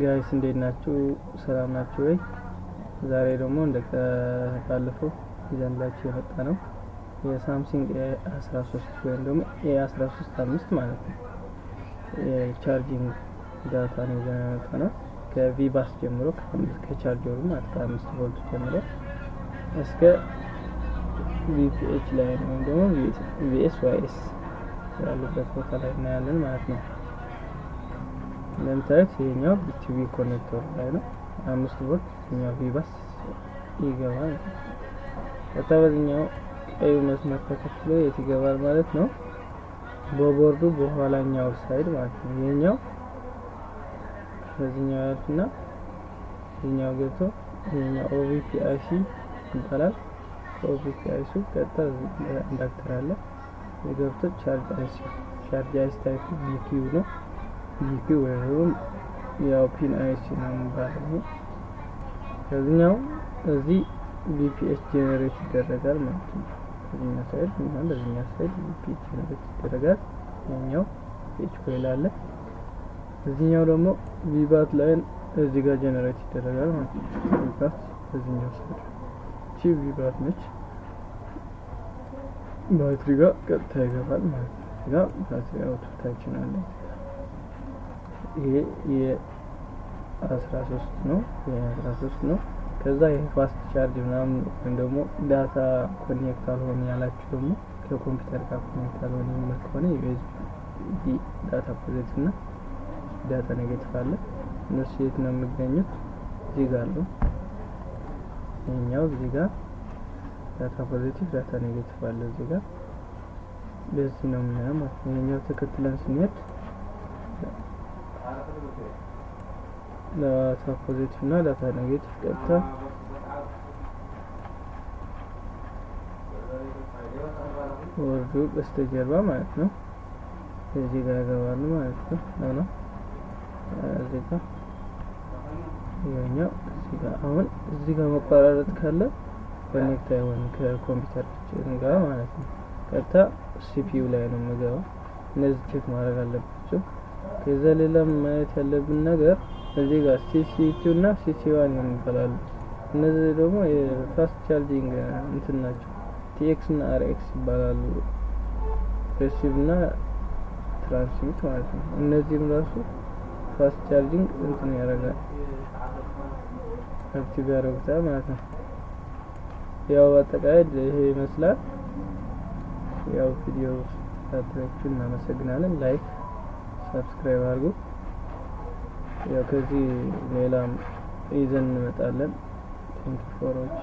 ጋይስ እንዴት ናችሁ? ሰላም ናችሁ ወይ? ዛሬ ደግሞ እንደባለፈው ይዘንላችሁ የመጣ ነው የሳምሰንግ A13 ወይም ደግሞ A13 5 ማለት ነው የቻርጂንግ ዳታ ነው የመጣ ነው። ከቪባስ ጀምሮ ከቻርጀሩ ማለት ከ5 ቮልት ጀምሮ እስከ VPH ላይ ነው ደግሞ VSYS ያሉበት ቦታ ላይ እናያለን ማለት ነው። ለምሳሌ ይሄኛው ቲቪ ኮኔክተር ላይ ነው 5 ቮልት ይሄኛው ቪባስ ይገባል። በታወኛው ቀይ መስመር ተከትሎ የት ይገባል ማለት ነው? በቦርዱ በኋላኛው ሳይድ ማለት ነው። ይሄኛው በዚህኛው ያልፍና ይሄኛው ገብቶ ይሄኛው OVPIC ይባላል። OVPIC ቀጥታ ኢንዳክተር አለ የገብቶ ቻርጅ አይሲ ታይፕ VQ ነው። VQ ወይም ያው ፒን አይሲ ነው የሚባለው። ከዚህኛው እዚህ VPH ጀነሬት ይደረጋል ማለት ነው። ከዚህኛው ሳይድ እና በዚህኛው ሳይድ VPH ጀነሬት ይደረጋል። ይሄኛው VPH ኮይል አለ። እዚህኛው ደግሞ ቪባት ላይን እዚህ ጋር ጀነሬት ይደረጋል ማለት ነው። ቪባት እዚህኛው ሳይድ ቪባት ነች። ባትሪ ጋር ቀጥታ ይገባል ማለት ነው። እዚህ ጋር ባትሪ አውትፑታችን አለ። ይሄ የ13 ነው የ13 ነው። ከዛ የፋስት ቻርጅ ምናምን ወይም ደግሞ ዳታ ኮኔክት አልሆነ ያላችሁ ደግሞ ከኮምፒውተር ጋር ኮኔክት አልሆነ ማለት ከሆነ USB ዳታ ፖዚቲቭ እና ዳታ ኔጌቲቭ አለ። እነሱ የት ነው የሚገኙት? እዚህ ጋር ነው። ይሄኛው እዚህ ጋር ዳታ ፖዚቲቭ ዳታ ኔጌቲቭ አለ እዚህ ጋር በዚህ ነው የሚሆነው ማለት ነው። ይሄኛው ተከትለን ስንሄድ ዳታ ፖዚቲቭ እና ዳታ ኔጌቲቭ ቀጥታ ወርዱ በስተጀርባ ማለት ነው እዚህ ጋር ያገባሉ ማለት ነው። እዚህ ጋር ይሄኛው እዚህ ጋር አሁን እዚህ ጋር መቆራረጥ ካለ ኮኔክት አይሆንም ከኮምፒውተራችን ጋር ማለት ነው። ቀጥታ CPU ላይ ነው የምገባው። እነዚህ ቼክ ማድረግ አለባችሁ። ከዛ ሌላ ማየት ያለብን ነገር እዚህ ጋር CC2 እና CC1 የሚባላሉ። እነዚህ ደግሞ የፋስት ቻርጂንግ እንትን ናቸው። TX እና RX ይባላሉ። ሬሲቭ እና ትራንስሚት ማለት ነው። እነዚህም ራሱ ፋስት ቻርጂንግ እንትን ያደርጋል አክቲቭ ያደርጉታል ማለት ነው። ያው አጠቃላይ ይሄ ይመስላል። ያው ቪዲዮ ታጥራችሁ እናመሰግናለን። ላይክ ሰብስክራይብ አድርጉ። ያው ከዚህ ሌላም ይዘን እንመጣለን 24 ዎች